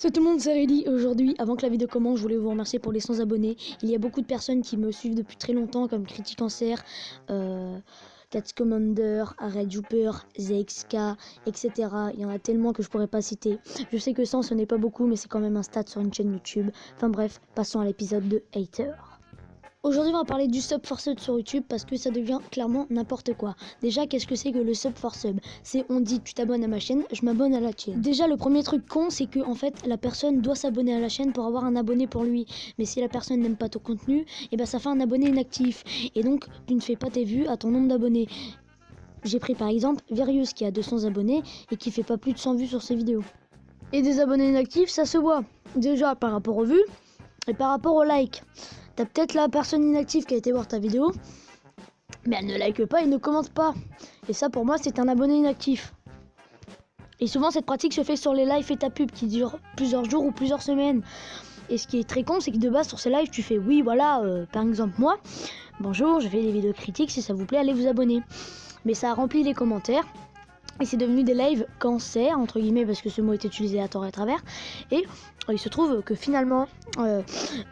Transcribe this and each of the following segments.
Salut tout le monde, c'est Reddy. Aujourd'hui, avant que la vidéo commence, je voulais vous remercier pour les 100 abonnés. Il y a beaucoup de personnes qui me suivent depuis très longtemps, comme Critique Cancer, Cat Commander, Red Jooper, ZXK, etc. Il y en a tellement que je pourrais pas citer. Je sais que 100 ce n'est pas beaucoup, mais c'est quand même un stat sur une chaîne YouTube. Enfin bref, passons à l'épisode de Hater. Aujourd'hui, on va parler du sub for sub sur YouTube parce que ça devient clairement n'importe quoi. Déjà, qu'est-ce que c'est que le sub for sub? C'est on dit tu t'abonnes à ma chaîne, je m'abonne à la tienne. Déjà, le premier truc con, c'est que en fait, la personne doit s'abonner à la chaîne pour avoir un abonné pour lui. Mais si la personne n'aime pas ton contenu, et ben ça fait un abonné inactif. Et donc, tu ne fais pas tes vues à ton nombre d'abonnés. J'ai pris par exemple Verius qui a 200 abonnés et qui fait pas plus de 100 vues sur ses vidéos. Et des abonnés inactifs, ça se voit. Déjà par rapport aux vues et par rapport aux likes. T'as peut-être la personne inactive qui a été voir ta vidéo, mais elle ne like pas et ne commente pas. Et ça, pour moi, c'est un abonné inactif. Et souvent, cette pratique se fait sur les lives et ta pub qui durent plusieurs jours ou plusieurs semaines. Et ce qui est très con, c'est que de base, sur ces lives, tu fais oui, voilà, par exemple, moi, bonjour, je fais des vidéos critiques, si ça vous plaît, allez vous abonner. Mais ça a rempli les commentaires. Et c'est devenu des lives cancer, entre guillemets, parce que ce mot est utilisé à tort et à travers. Et il se trouve que finalement, je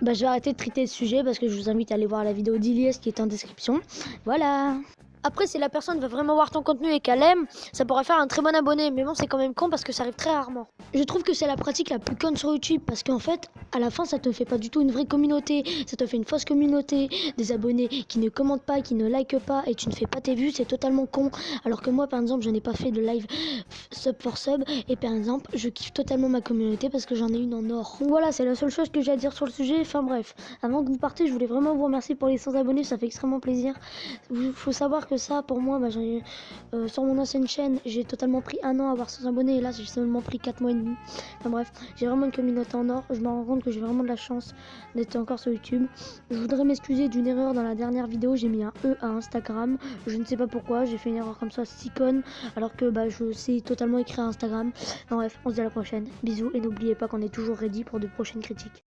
vais arrêter de traiter ce sujet parce que je vous invite à aller voir la vidéo d'Iliès qui est en description. Voilà. Après, si la personne va vraiment voir ton contenu et qu'elle aime, ça pourrait faire un très bon abonné. Mais bon, c'est quand même con parce que ça arrive très rarement. Je trouve que c'est la pratique la plus conne sur YouTube parce qu'en fait, à la fin, ça te fait pas du tout une vraie communauté. Ça te fait une fausse communauté, des abonnés qui ne commentent pas, qui ne likent pas et tu ne fais pas tes vues. C'est totalement con. Alors que moi, par exemple, je n'ai pas fait de live sub for sub et par exemple, je kiffe totalement ma communauté parce que j'en ai une en or. Donc voilà, c'est la seule chose que j'ai à dire sur le sujet. Enfin bref, avant que vous partez, je voulais vraiment vous remercier pour les 100 abonnés. Ça fait extrêmement plaisir. Il faut savoir que ça, pour moi, sur mon ancienne chaîne, j'ai totalement pris 1 an à avoir 100 abonnés et là, j'ai seulement pris 4 mois et demi. Enfin bref, j'ai vraiment une communauté en or. Je me rends compte que j'ai vraiment de la chance d'être encore sur YouTube. Je voudrais m'excuser d'une erreur dans la dernière vidéo. J'ai mis un E à Instagram. Je ne sais pas pourquoi. J'ai fait une erreur comme ça, si conne, alors que je sais totalement écrire à Instagram. Enfin bref, on se dit à la prochaine. Bisous et n'oubliez pas qu'on est toujours ready pour de prochaines critiques.